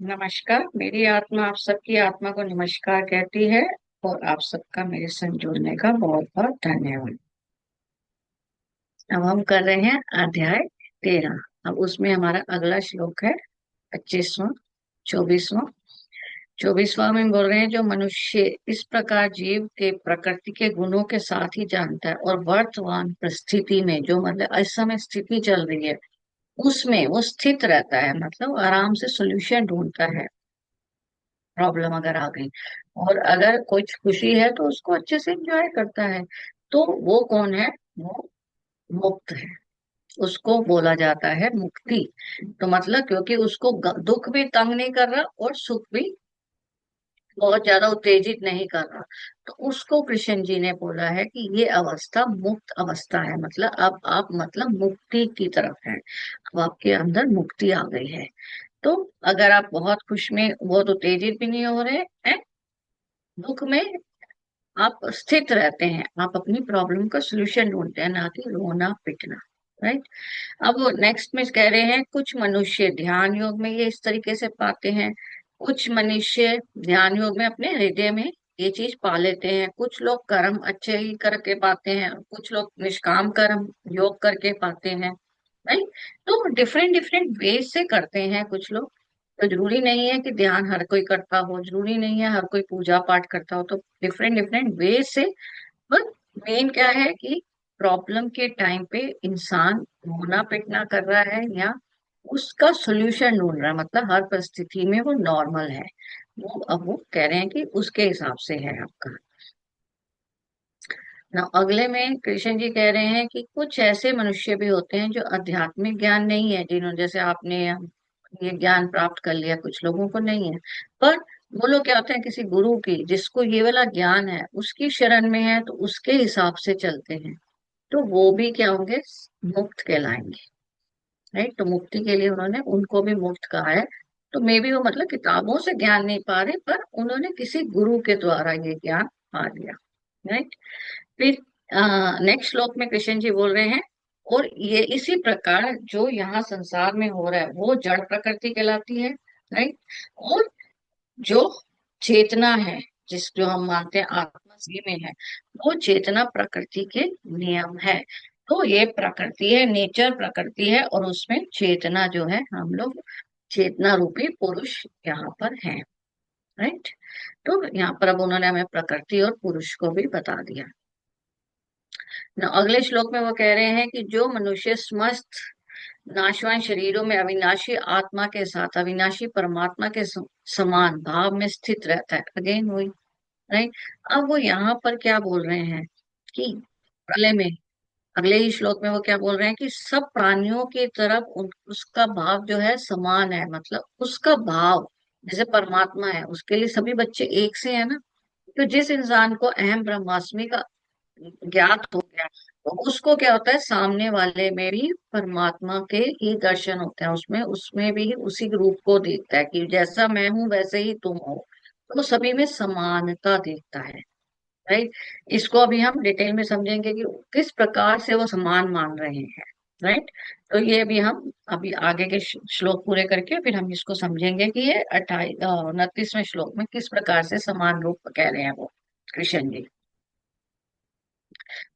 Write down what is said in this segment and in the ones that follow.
नमस्कार। मेरी आत्मा आप सबकी आत्मा को नमस्कार कहती है। और आप सबका मेरे संग जुड़ने का बहुत बहुत धन्यवाद। अब हम कर रहे हैं अध्याय 13। अब उसमें हमारा अगला श्लोक है 25वां, 24वां। 24वां में बोल रहे हैं, जो मनुष्य इस प्रकार जीव के प्रकृति के गुणों के साथ ही जानता है और वर्तमान परिस्थिति में, जो मतलब इस समय स्थिति चल रही है, उसमें वो स्थित रहता है, मतलब आराम से सोल्यूशन ढूंढता है। प्रॉब्लम अगर आ गई और अगर कुछ खुशी है तो उसको अच्छे से एंजॉय करता है, तो वो कौन है? वो मुक्त है। उसको बोला जाता है मुक्ति। तो मतलब क्योंकि उसको दुख भी तंग नहीं कर रहा और सुख भी बहुत ज्यादा उत्तेजित नहीं कर रहा, तो उसको कृष्ण जी ने बोला है कि ये अवस्था मुक्त अवस्था है। मतलब अब आप मतलब मुक्ति की तरफ है। अब आपके अंदर मुक्ति आ गई है। तो अगर आप बहुत खुश में बहुत उत्तेजित भी नहीं हो रहे हैं, दुख में आप स्थित रहते हैं, आप अपनी प्रॉब्लम का सोल्यूशन ढूंढते हैं, ना कि रोना पिटना। राइट। अब वो नेक्स्ट में कह रहे हैं, कुछ मनुष्य ध्यान योग में ये इस तरीके से पाते हैं। कुछ मनुष्य ध्यान योग में अपने हृदय में ये चीज पा लेते हैं। कुछ लोग कर्म अच्छे ही करके पाते हैं, कुछ लोग निष्काम कर्म योग करके पाते हैं। राइट। तो डिफरेंट डिफरेंट वेज से करते हैं कुछ लोग। तो जरूरी नहीं है कि ध्यान हर कोई करता हो, जरूरी नहीं है हर कोई पूजा पाठ करता हो। तो डिफरेंट डिफरेंट वे से। पर मेन क्या है कि प्रॉब्लम के टाइम पे इंसान रोना पिटना कर रहा है या उसका सोल्यूशन ढूंढ रहा है, मतलब हर परिस्थिति में वो नॉर्मल है। वो अब वो कह रहे हैं कि उसके हिसाब से है आपका ना। अगले में कृष्ण जी कह रहे हैं कि कुछ ऐसे मनुष्य भी होते हैं जो आध्यात्मिक ज्ञान नहीं है, जिन्होंने जैसे आपने ये ज्ञान प्राप्त कर लिया, कुछ लोगों को नहीं है। पर वो लोग क्या होते हैं, किसी गुरु की जिसको ये वाला ज्ञान है उसकी शरण में है, तो उसके हिसाब से चलते हैं। तो वो भी क्या होंगे? मुक्त कहलाएंगे। राइट। तो मुक्ति के लिए उन्होंने उनको भी मुक्त कहा है। तो मे भी वो मतलब किताबों से ज्ञान नहीं पा रहे, पर उन्होंने किसी गुरु के द्वारा ये ज्ञान पा लिया। राइट। फिर नेक्स्ट श्लोक में कृष्ण जी बोल रहे हैं, और ये इसी प्रकार जो यहाँ संसार में हो रहा है वो जड़ प्रकृति कहलाती है। राइट। और जो चेतना है, जिस जो हम मानते हैं आत्मा सही में है, वो चेतना प्रकृति के नियम है। तो ये प्रकृति है, नेचर प्रकृति है, और उसमें चेतना जो है, हम लोग चेतना रूपी पुरुष यहाँ पर है। राइट। तो यहाँ पर अब उन्होंने हमें प्रकृति और पुरुष को भी बता दिया न। अगले श्लोक में वो कह रहे हैं कि जो मनुष्य समस्त नाशवान शरीरों में अविनाशी आत्मा के साथ अविनाशी परमात्मा के समान भाव में स्थित रहता है। अगेन वही। राइट। अब वो यहाँ पर क्या बोल रहे हैं कि अगले में अगले ही श्लोक में वो क्या बोल रहे हैं कि सब प्राणियों की तरफ उसका भाव जो है समान है। मतलब उसका भाव जैसे परमात्मा है, उसके लिए सभी बच्चे एक से है ना। तो जिस इंसान को अहम ब्रह्मास्मि का ज्ञात हो गया, तो उसको क्या होता है, सामने वाले में भी परमात्मा के ही दर्शन होते हैं, उसमें उसमें भी उसी रूप को देखता है कि जैसा मैं हूं वैसे ही तुम हो। तो वो सभी में समानता देखता है। राइट। इसको अभी हम डिटेल में समझेंगे कि किस प्रकार से वो समान मान रहे हैं। राइट। तो ये भी हम अभी आगे के श्लोक पूरे करके फिर हम इसको समझेंगे कि ये 29वें श्लोक में किस प्रकार से समान रूप कह रहे हैं वो कृष्ण जी।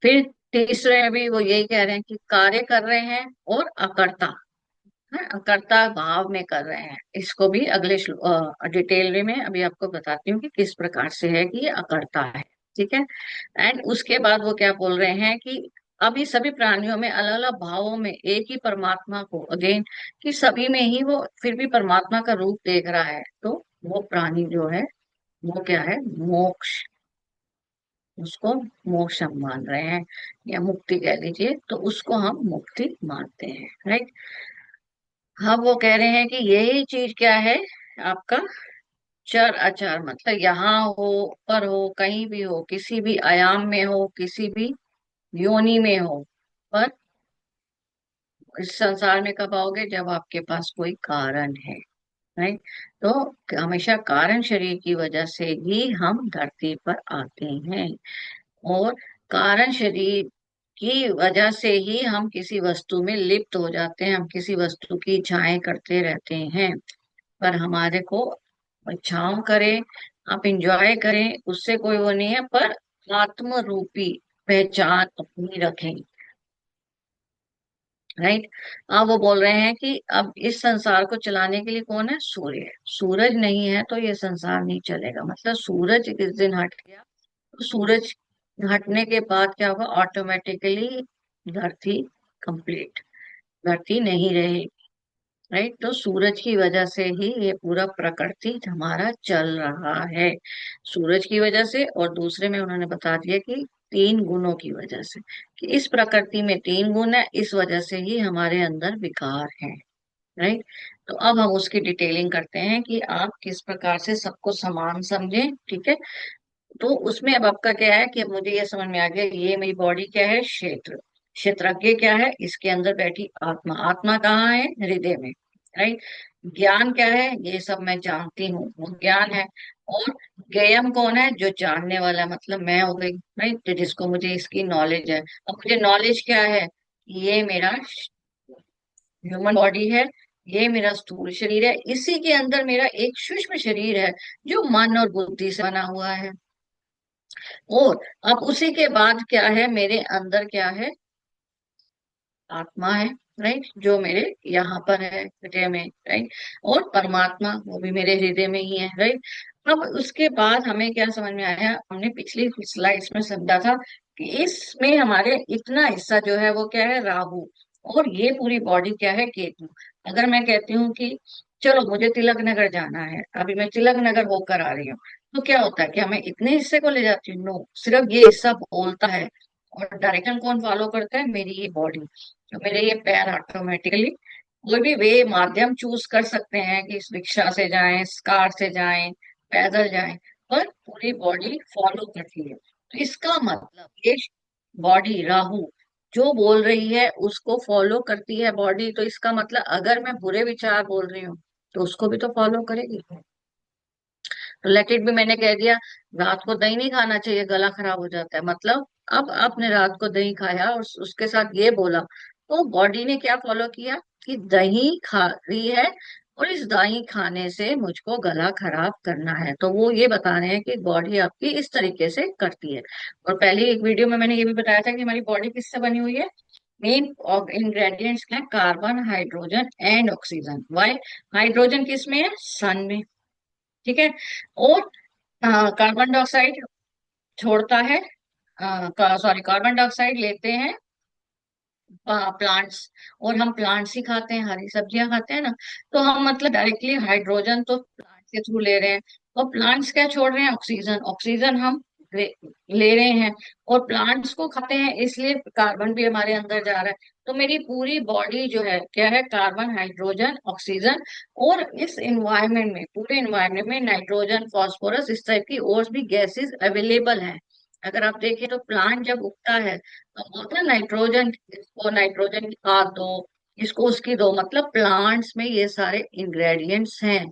फिर तीसरे में भी वो यही कह रहे हैं कि कार्य कर रहे हैं और अकर्ता है, अकर्ता भाव में कर रहे हैं। इसको भी अगले डिटेल में अभी आपको बताती हूँ कि किस प्रकार से है कि ये अकर्ता है। ठीक है। एंड उसके बाद वो क्या बोल रहे हैं कि अभी सभी प्राणियों में अलग अलग भावों में एक ही परमात्मा को अगेन, कि सभी में ही वो फिर भी परमात्मा का रूप देख रहा है। तो वो प्राणी जो है वो क्या है? मोक्ष। उसको मोक्ष हम मान रहे हैं, या मुक्ति कह लीजिए, तो उसको हम मुक्ति मानते हैं। राइट। हाँ, वो कह रहे हैं कि यही चीज क्या है आपका चर अचर, मतलब यहाँ हो, पर हो, कहीं भी हो, किसी भी आयाम में हो, किसी भी योनि में हो, पर इस संसार में कब आओगे? जब आपके पास कोई कारण है। राइट। तो हमेशा कारण शरीर की वजह से ही हम धरती पर आते हैं, और कारण शरीर की वजह से ही हम किसी वस्तु में लिप्त हो जाते हैं, हम किसी वस्तु की इच्छाएं करते रहते हैं। पर हमारे को इच्छाओं करें, आप इंजॉय करें, उससे कोई वो नहीं है, पर आत्म रूपी पहचान अपनी रखें। राइट। अब वो बोल रहे हैं कि अब इस संसार को चलाने के लिए कौन है? सूर्य है। सूरज नहीं है तो ये संसार नहीं चलेगा। मतलब सूरज किस दिन हट गया, तो सूरज हटने के बाद क्या होगा, ऑटोमेटिकली धरती कंप्लीट, धरती नहीं रहेगी। राइट। तो सूरज की वजह से ही ये पूरा प्रकृति हमारा चल रहा है, सूरज की वजह से। और दूसरे में उन्होंने बता दिया कि तीन गुणों की वजह से, कि इस प्रकृति में तीन गुण है, इस वजह से ही हमारे अंदर विकार है। राइट। तो अब हम उसकी डिटेलिंग करते हैं कि आप किस प्रकार से सबको समान समझें। ठीक है। तो उसमें अब आपका क्या है कि अब मुझे ये समझ में आ गया, ये मेरी बॉडी क्या है? क्षेत्र। क्षेत्रज्ञ क्या है? इसके अंदर बैठी आत्मा। आत्मा कहाँ है? हृदय में। राइट। ज्ञान क्या है? ये सब मैं जानती हूँ, वो ज्ञान है। और ज्ञेयम कौन है? जो जानने वाला है, मतलब मैं हो गई। राइट। तो जिसको मुझे इसकी नॉलेज है। अब मुझे नॉलेज क्या है? ये मेरा ह्यूमन बॉडी है, ये मेरा स्थूल शरीर है, इसी के अंदर मेरा एक सूक्ष्म शरीर है जो मन और बुद्धि से बना हुआ है। और अब उसी के बाद क्या है, मेरे अंदर क्या है? आत्मा है। राइट। जो मेरे यहाँ पर है हृदय में। राइट। और परमात्मा वो भी मेरे हृदय में ही है। राइट। अब उसके बाद हमें क्या समझ में आया, हमने पिछली स्लाइड्स में समझा था कि इसमें हमारे इतना हिस्सा जो है वो क्या है? राहु। और ये पूरी बॉडी क्या है? केतु। अगर मैं कहती हूँ कि चलो मुझे तिलक नगर जाना है, अभी मैं तिलक नगर होकर आ रही हूँ, तो क्या होता है कि हमें इतने हिस्से को ले जाती हूँ? नो, सिर्फ ये हिस्सा बोलता है। और डायरेक्शन कौन फॉलो करता है? मेरी ये बॉडी, तो मेरे ये पैर ऑटोमेटिकली कोई भी वे माध्यम चूज कर सकते हैं कि इस रिक्शा से जाएं, कार से जाएं, पैदल जाएं, पर पूरी बॉडी फॉलो करती है। तो इसका मतलब ये बॉडी राहु जो बोल रही है उसको फॉलो करती है बॉडी। तो इसका मतलब अगर मैं बुरे विचार बोल रही हूँ तो उसको भी तो फॉलो करेगी। तो लेट इट भी मैंने कह दिया, रात को दही नहीं खाना चाहिए, गला खराब हो जाता है, मतलब अब आपने रात को दही खाया और उसके साथ ये बोला, तो बॉडी ने क्या फॉलो किया कि दही खा रही है और इस दही खाने से मुझको गला खराब करना है। तो वो ये बता रहे हैं कि बॉडी आपकी इस तरीके से करती है। और पहले एक वीडियो में मैंने ये भी बताया था कि हमारी बॉडी किससे बनी हुई है। मेन इंग्रेडिएंट्स क्या है? Carbon, hydrogen and oxygen. Why? Hydrogen किस में है? सन में। ठीक है। और कार्बन डाइऑक्साइड छोड़ता है, सॉरी, कार्बन डाइऑक्साइड लेते हैं प्लांट्स। और हम प्लांट्स ही खाते हैं, हरी सब्जियां खाते हैं ना। तो हम मतलब डायरेक्टली हाइड्रोजन तो प्लांट के थ्रू ले रहे हैं। और प्लांट्स क्या छोड़ रहे हैं? ऑक्सीजन। ऑक्सीजन हम ले, ले रहे हैं और प्लांट्स को खाते हैं, इसलिए कार्बन भी हमारे अंदर जा रहा है। तो मेरी पूरी बॉडी जो है क्या है? Carbon, hydrogen, oxygen. और इस इन्वायरमेंट में, पूरे इन्वायरमेंट में नाइट्रोजन, फास्फोरस, इस टाइप की और भी गैसेस अवेलेबल हैं। अगर आप देखें तो प्लांट जब उगता है तो बोलते हैं नाइट्रोजन, इसको नाइट्रोजन की खाद दो, इसको उसकी दो, मतलब प्लांट्स में ये सारे इंग्रेडिएंट्स हैं।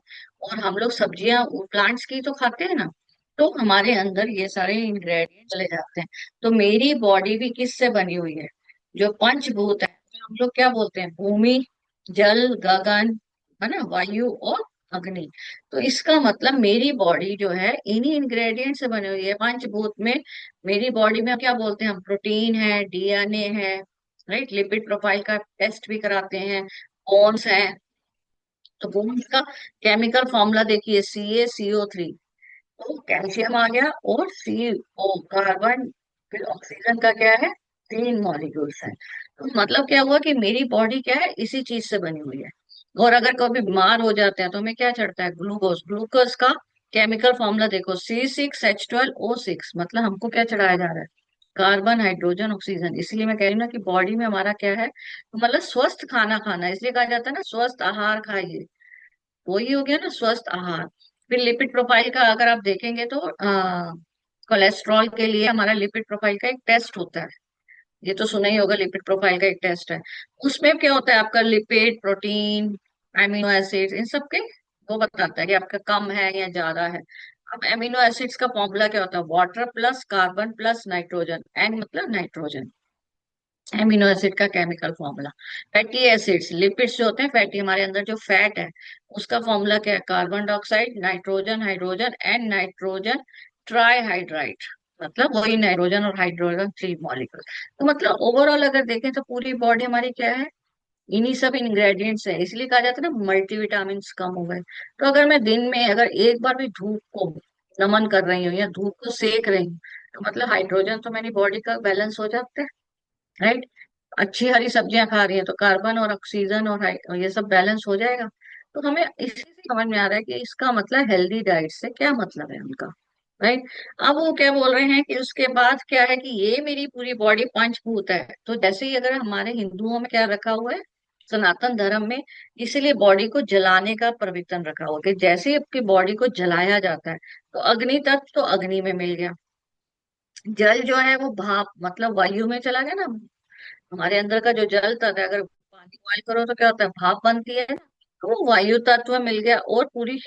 और हम लोग सब्जियां प्लांट्स की तो खाते हैं ना, तो हमारे अंदर ये सारे इंग्रेडिएंट चले जाते हैं। तो मेरी बॉडी भी किससे बनी हुई है? जो पंचभूत है, तो हम लोग क्या बोलते हैं? भूमि, जल, गगन, है ना, वायु और अग्नि। तो इसका मतलब मेरी बॉडी जो है इन्हीं इंग्रेडिएंट से बनी हुई है, पंचभूत में। मेरी बॉडी में क्या बोलते हैं हम? प्रोटीन है, डीएनए है। राइट। लिपिड प्रोफाइल का टेस्ट भी कराते हैं, बोन्स है। तो बोन्स का केमिकल फॉर्मूला देखिए, CaCO3। तो कैल्शियम आ गया, और CO कार्बन, फिर ऑक्सीजन का क्या है? तीन मॉलिक्यूल्स हैं। तो मतलब क्या हुआ कि मेरी बॉडी क्या है? इसी चीज से बनी हुई है। और अगर कभी बीमार हो जाते हैं तो हमें क्या चढ़ता है? ग्लूकोज। ग्लूकोज का केमिकल फॉर्मूला देखो, C6H12O6। मतलब हमको क्या चढ़ाया जा रहा है? Carbon, hydrogen, oxygen. इसलिए मैं कह रही हूँ ना कि बॉडी में हमारा क्या है, तो मतलब स्वस्थ खाना खाना, इसलिए कहा जाता है ना स्वस्थ आहार खाइए। वही हो गया ना स्वस्थ आहार। फिर लिपिड प्रोफाइल का अगर आप देखेंगे तो कोलेस्ट्रॉल के लिए हमारा लिपिड प्रोफाइल का एक टेस्ट होता है। ये तो सुना ही होगा, लिपिड प्रोफाइल का एक टेस्ट है। उसमें क्या होता है? आपका लिपिड, प्रोटीन, एमिनो एसिड्स, इन सब के वो बताता है कि आपका कम है या ज्यादा है। अब एमिनो एसिड्स का फॉर्मूला क्या होता है? Water plus carbon plus nitrogen, N मतलब नाइट्रोजन। एमिनो एसिड का chemical formula. Fatty acids, lipids जो होते हैं फैटी, हमारे अंदर जो फैट है उसका फॉर्मूला क्या है? Carbon dioxide, nitrogen, hydrogen and nitrogen trihydride. मतलब वही नाइट्रोजन और हाइड्रोजन थ्री मॉलिक्यूल। तो मतलब ओवरऑल अगर देखें तो पूरी बॉडी हमारी क्या है? इन्हीं सब इंग्रेडिएंट्स है। इसलिए कहा जाता है ना मल्टीविटामिन कम हो गए। तो अगर मैं दिन में अगर एक बार भी धूप को नमन कर रही हूँ या धूप को सेक रही हूँ, तो मतलब हाइड्रोजन तो मेरी बॉडी का बैलेंस हो जाता है, राइट। अच्छी हरी सब्जियां खा रही है तो कार्बन और ऑक्सीजन और ये सब बैलेंस हो जाएगा। तो हमें इसी से समझ में आ रहा है कि इसका मतलब हेल्दी डाइट से क्या मतलब है उनका, राइट। अब वो क्या बोल रहे हैं कि उसके बाद क्या है कि ये मेरी पूरी बॉडी पंचभूत है। तो जैसे ही अगर हमारे हिंदुओं में क्या रखा हुआ है, सनातन धर्म में, इसीलिए बॉडी को जलाने का प्रवचन रखा हुआ है कि जैसे ही आपकी बॉडी को जलाया जाता है तो अग्नि तत्व तो अग्नि में मिल गया, जल जो है वो भाप मतलब वायु में चला गया ना। हमारे अंदर का जो जल तत्व है, अगर पानी बॉयल करो तो क्या होता है? भाप बनती है। तो वो वायु तत्व मिल गया। और पूरी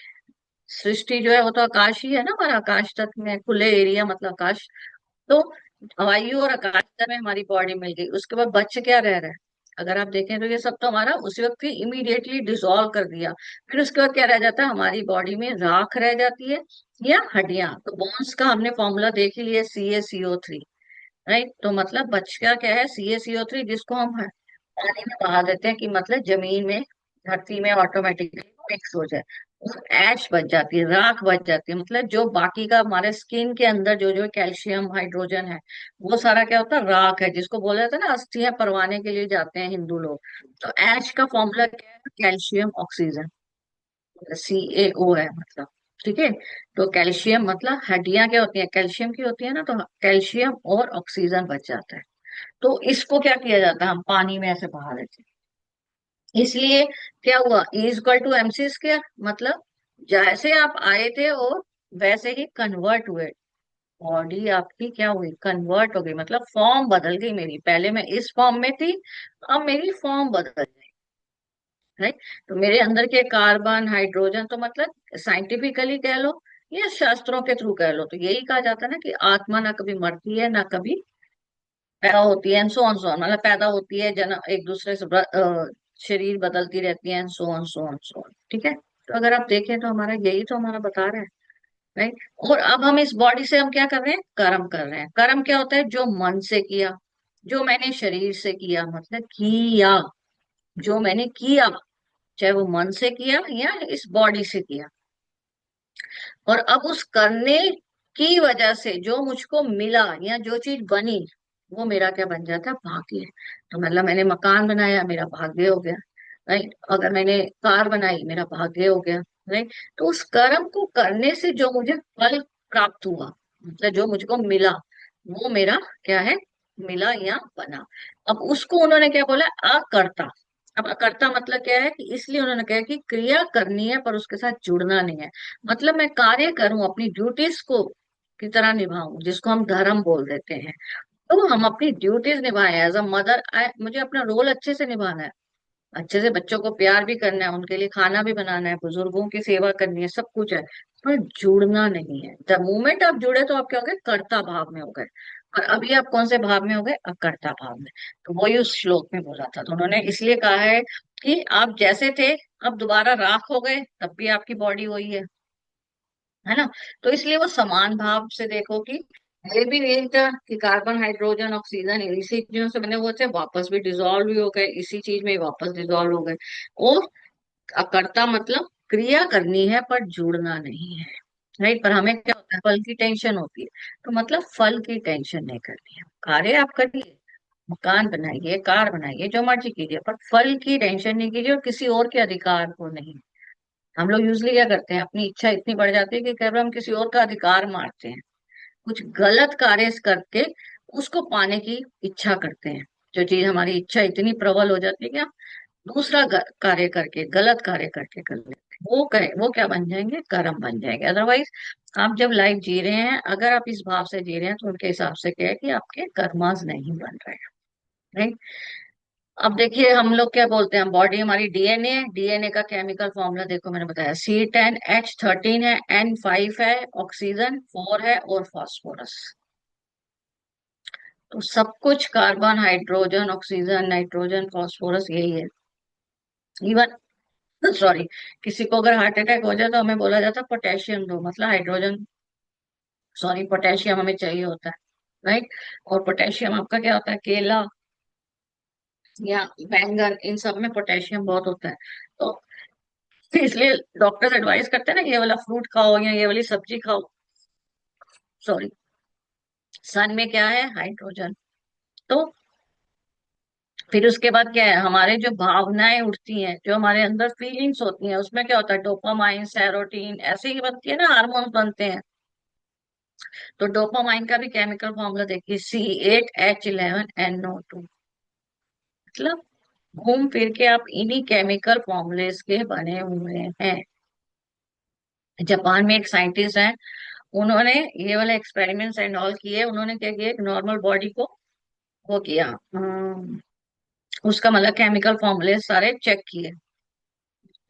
सृष्टि जो है वो तो आकाश ही है ना, हमारा आकाश तत्व में खुले एरिया मतलब आकाश। तो वायु और आकाश तत्व में हमारी बॉडी मिल गई। उसके बाद बच क्या रह रहा है? अगर आप देखें तो ये सब तो हमारा उसी वक्त ही इमीडिएटली डिसॉल्व कर दिया। फिर उसके बाद क्या रह जाता है? हमारी बॉडी में राख रह जाती है या हड्डियां। तो बोन्स का हमने फॉर्मूला देख ही लिया, CaCO3, राइट। तो मतलब बचका क्या है? CaCO3, जिसको हम पानी में बहा देते हैं कि मतलब जमीन में, धरती में ऑटोमेटिकली मिक्स हो जाए। और ऐश बच जाती है, राख बच जाती है। मतलब जो बाकी का हमारे स्किन के अंदर जो जो कैल्शियम हाइड्रोजन है वो सारा क्या होता है? राख है, जिसको बोला जाता है ना अस्थियां परवाने के लिए जाते हैं हिंदू लोग। तो ऐश का फॉर्मूला क्या है? कैल्शियम ऑक्सीजन, CaO है मतलब, ठीक है। तो कैल्शियम मतलब हड्डियां क्या होती हैं? कैल्शियम की होती है ना। तो कैल्शियम और ऑक्सीजन बच जाता है। तो इसको क्या किया जाता है? हम पानी में ऐसे बहा देते हैं। इसलिए क्या हुआ? E = MC square. मतलब जैसे आप आए थे और वैसे ही कन्वर्ट हुए। बॉडी आपकी क्या हुई? कन्वर्ट हो गई, मतलब फॉर्म बदल गई मेरी। पहले मैं इस फॉर्म में थी, अब मेरी फॉर्म बदल गई, राइट। तो मेरे अंदर के कार्बन हाइड्रोजन तो मतलब साइंटिफिकली कह लो या शास्त्रों के थ्रू कह लो तो यही कहा जाता है ना कि आत्मा ना कभी मरती है ना कभी पैदा होती है, सो ऑन सो ऑन। मतलब पैदा होती है, जन एक दूसरे से शरीर बदलती रहती है, so on so on so on, ठीक है। तो अगर आप देखें तो हमारा यही तो हमारा बता रहा है, राइट। और अब हम इस बॉडी से हम क्या कर रहे हैं? कर्म कर रहे हैं। कर्म क्या होता है? जो मन से किया, जो मैंने शरीर से किया, मतलब किया, जो मैंने किया, चाहे वो मन से किया या इस बॉडी से किया। और अब उस करने की वजह से जो मुझको मिला या जो चीज बनी, वो मेरा क्या बन जाता है? भाग्य। तो मतलब मैंने मकान बनाया, मेरा भाग्य हो गया, राइट। अगर मैंने कार बनाई, मेरा भाग्य हो गया, राइट। तो उस कर्म को करने से जो मुझे फल प्राप्त हुआ, मतलब जो मुझको मिला, वो मेरा क्या है? मिला या बना। अब उसको उन्होंने क्या बोला? अकर्ता। अब अकर्ता मतलब क्या है? कि इसलिए उन्होंने कहा कि क्रिया करनी है पर उसके साथ जुड़ना नहीं है। मतलब मैं कार्य करूं, अपनी ड्यूटीज को की तरह निभाऊं, जिसको हम धर्म बोल देते हैं। तो हम अपनी ड्यूटीज निभाएं एज अ मदर। मुझे अपना रोल अच्छे से निभाना है, अच्छे से बच्चों को प्यार भी करना है, उनके लिए खाना भी बनाना है, बुजुर्गों की सेवा करनी है, सब कुछ है। पर जुड़ना नहीं है। द मोमेंट आप जुड़े तो आप क्या हो गए? कर्ता भाव में हो गए। और अभी आप कौन से भाव में हो गए? अकर्ता भाव में। तो वही उस श्लोक में बोला था। तो उन्होंने इसलिए कहा है कि आप जैसे थे अब दोबारा राख हो गए, तब भी आपकी बॉडी वही है ना। तो इसलिए वो समान भाव से देखो कि ये भी यही था कि कार्बन हाइड्रोजन ऑक्सीजन इसी चीजों से बने हुए थे, वापस भी डिजोल्व भी हो गए, इसी चीज में ही वापस डिजोल्व हो गए। और अकर्ता मतलब क्रिया करनी है पर जुड़ना नहीं है, राइट। पर हमें क्या होता है? फल की टेंशन होती है। तो मतलब फल की टेंशन नहीं करनी है। कार्य आप करिए, मकान बनाइए, कार बनाइए, जो मर्जी कीजिए, पर फल की टेंशन नहीं कीजिए और किसी और के अधिकार को नहीं। हम लोग यूजली क्या करते हैं? अपनी इच्छा इतनी बढ़ जाती है कि कह रहे हम किसी और का अधिकार मारते हैं, कुछ गलत कार्य करके उसको पाने की इच्छा करते हैं। जो चीज हमारी इच्छा इतनी प्रबल हो जाती है कि हम दूसरा कार्य करके, गलत कार्य करके कर लेते हैं, वो कहे वो क्या बन जाएंगे? कर्म बन जाएंगे। अदरवाइज आप जब लाइफ जी रहे हैं, अगर आप इस भाव से जी रहे हैं तो उनके हिसाब से क्या है कि आपके कर्मास नहीं बन रहे हैं, राइट। अब देखिए हम लोग क्या बोलते हैं? बॉडी हमारी डीएनए, डीएनए का केमिकल फॉर्मूला देखो, मैंने बताया C10H13 है, N5 है, ऑक्सीजन 4 है और फास्फोरस। तो सब कुछ carbon, hydrogen, oxygen, nitrogen, phosphorus, यही है। इवन सॉरी, किसी को अगर हार्ट अटैक हो जाए तो हमें बोला जाता है पोटेशियम दो, मतलब हाइड्रोजन, सॉरी पोटेशियम हमें चाहिए होता है, राइट। और पोटेशियम आपका क्या होता है, केला या बैंगन, इन सब में पोटेशियम बहुत होता है। तो इसलिए डॉक्टर्स एडवाइस करते हैं ना, ये वाला फ्रूट खाओ या ये वाली सब्जी खाओ। सॉरी, सन में क्या है, हाइड्रोजन। तो फिर उसके बाद क्या है, हमारे जो भावनाएं उठती हैं, जो हमारे अंदर फीलिंग्स होती हैं, उसमें क्या होता है, डोपामाइन, सेरोटीन, ऐसे ही बनती है ना, हार्मोन्स बनते हैं। तो डोपामाइन का भी केमिकल फॉर्मूला देखिए, C8H11NO2। मतलब घूम फिर के आप इन्हीं केमिकल फॉर्मूलेस के बने हुए हैं। जापान में एक साइंटिस्ट हैं, उन्होंने ये वाले एक्सपेरिमेंट्स एंड ऑल किए। उन्होंने क्या किया, एक नॉर्मल बॉडी को वो किया, उसका मतलब केमिकल फॉर्मूले सारे चेक किए।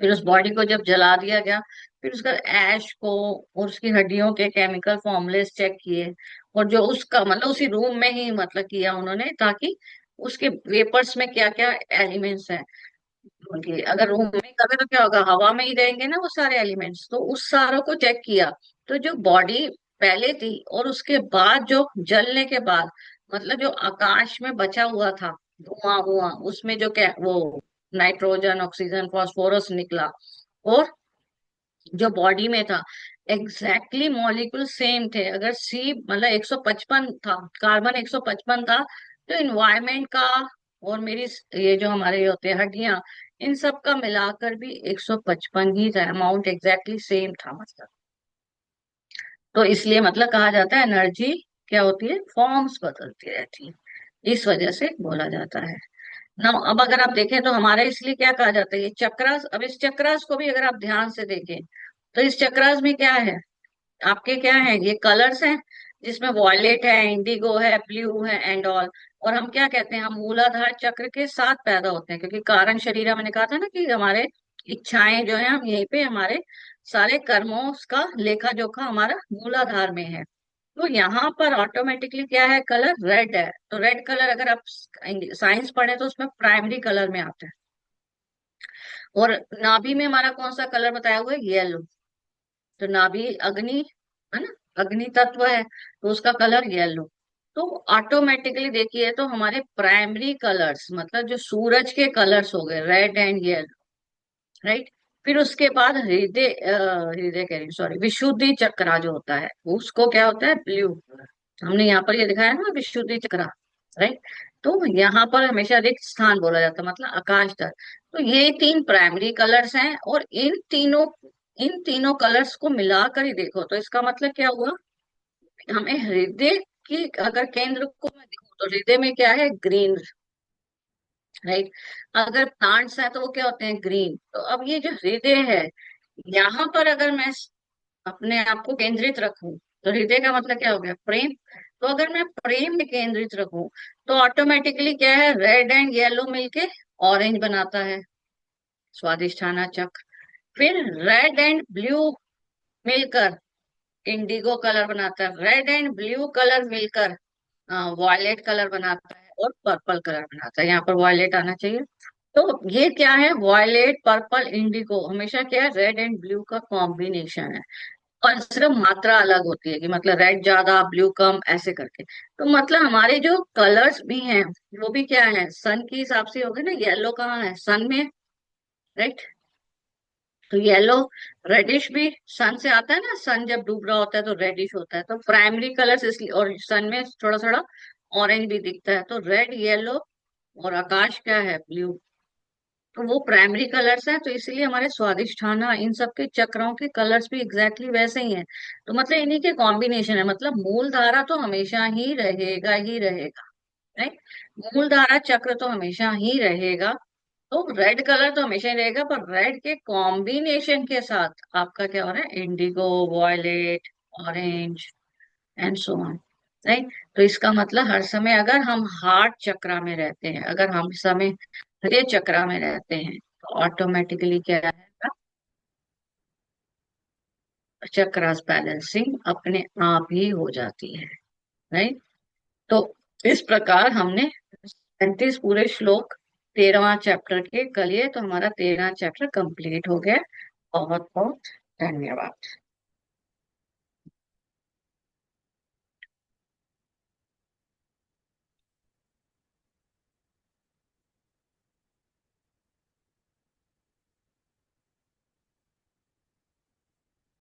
फिर उस बॉडी को जब जला दिया गया, फिर उसका ऐश को और उसकी हड्डियों के केमिकल फॉर्मुलेस चेक किए। और जो उसका मतलब उसी रूम में ही मतलब किया उन्होंने, ताकि उसके वेपर्स में क्या क्या एलिमेंट्स हैं उनके, अगर रूम में करें तो क्या होगा, हवा में ही रहेंगे ना वो सारे एलिमेंट्स। तो उस सारों को चेक किया। तो जो बॉडी पहले थी और उसके बाद जो जलने के बाद, मतलब जो आकाश में बचा हुआ था धुआं हुआ, उसमें जो क्या वो नाइट्रोजन, ऑक्सीजन, फास्फोरस निकला, और जो बॉडी में था, एग्जैक्टली मॉलिक्यूल सेम थे। अगर सी मतलब 155 था, कार्बन 155 था, तो इन्वायरमेंट का और मेरी ये जो हमारे ये होते हैं हड्डियां, इन सब का मिलाकर भी 155 ही था, अमाउंट एग्जैक्टली सेम था मतलब। तो इसलिए मतलब कहा जाता है एनर्जी क्या होती है, फॉर्म्स बदलती रहती है, इस वजह से बोला जाता है ना। अब अगर आप देखें तो हमारे इसलिए क्या कहा जाता है, ये चक्रास, अब इस चक्रास को भी अगर आप ध्यान से देखें, तो इस चक्रास में क्या है, आपके क्या है, ये कलर्स हैं, जिसमें वॉयलेट है, इंडिगो है, ब्लू है एंड ऑल। और हम क्या कहते हैं, हम मूलाधार चक्र के साथ पैदा होते हैं, क्योंकि कारण शरीर, मैंने कहा था ना कि हमारे इच्छाएं जो है, हम यहीं पे हमारे सारे कर्मों का लेखा जोखा हमारा मूलाधार में है। तो यहाँ पर ऑटोमेटिकली क्या है, कलर रेड है। तो रेड कलर अगर आप साइंस पढ़े तो उसमें प्राइमरी कलर में आता है। और नाभि में हमारा कौन सा कलर बताया हुआ है, येलो। तो नाभि अग्नि है ना, अग्नि तत्व है, तो उसका कलर येलो। तो ऑटोमेटिकली देखिए, तो हमारे प्राइमरी कलर्स मतलब जो सूरज के कलर्स हो गए, रेड एंड येलो, राइट। फिर उसके बाद हृदय कह रही, सॉरी, विशुद्धि चक्रा जो होता है, उसको क्या होता है, ब्लू। हमने यहाँ पर ये दिखाया ना, विशुद्धि चक्रा, राइट। तो यहाँ पर हमेशा रिक्त स्थान बोला जाता है, मतलब आकाश तक। तो ये तीन प्राइमरी कलर्स हैं, और इन तीनों कलर्स को मिलाकर ही देखो, तो इसका मतलब क्या हुआ, हमें हृदय की अगर केंद्र को मैं देखूं, तो हृदय में क्या है, ग्रीन, राइट। अगर प्लांट्स है तो वो क्या होते हैं, ग्रीन। तो अब ये जो हृदय है, यहाँ पर अगर मैं अपने आप को केंद्रित रखूं, तो हृदय का मतलब क्या हो गया, प्रेम। तो अगर मैं प्रेम में केंद्रित रखूं, तो ऑटोमेटिकली क्या है, रेड एंड येलो मिलके ऑरेंज बनाता है, स्वादिष्ठाना चक्र। फिर रेड एंड ब्लू मिलकर इंडिगो कलर बनाता है, रेड एंड ब्लू कलर मिलकर वॉयलेट कलर बनाता है, और पर्पल कलर बनाता है, यहाँ पर वॉयलेट आना चाहिए। तो ये क्या है, वॉयलेट, पर्पल, इंडिगो, हमेशा क्या है, रेड एंड ब्लू का कॉम्बिनेशन है। और सिर्फ मात्रा अलग होती है, कि मतलब रेड ज्यादा ब्लू कम, ऐसे करके। तो मतलब हमारे जो कलर्स भी हैं, वो भी क्या है, सन के हिसाब से हो गए ना। येलो कहाँ है, सन में, राइट। तो येलो, रेडिश भी सन से आता है ना, सन जब डूब रहा होता है तो रेडिश होता है। तो प्राइमरी कलर्स इसलिए, और सन में थोड़ा थोड़ा ऑरेंज भी दिखता है, तो रेड, येलो, और आकाश क्या है, ब्लू। तो वो प्राइमरी कलर्स हैं, तो इसीलिए हमारे स्वादिष्ठाना इन सब के चक्रों के कलर्स भी एग्जैक्टली वैसे ही हैं। तो मतलब इन्हीं के कॉम्बिनेशन है, मतलब मूल धारा तो हमेशा ही रहेगा, राइट। मूल धारा चक्र तो हमेशा ही रहेगा। तो रेड कलर तो हमेशा ही रहेगा, पर रेड के कॉम्बिनेशन के साथ आपका क्या हो रहा है, indigo, violet, orange and so on, right. तो इसका मतलब हर समय अगर हम हार्ट चक्रा में रहते हैं, अगर हम समय हृदय चक्रा में रहते हैं, तो ऑटोमेटिकली क्या है, चक्रास बैलेंसिंग अपने आप ही हो जाती है, राइट। तो इस प्रकार हमने 35 पूरे श्लोक 13वां चैप्टर के कर लिए, तो हमारा 13वां चैप्टर कंप्लीट हो गया। बहुत बहुत धन्यवाद।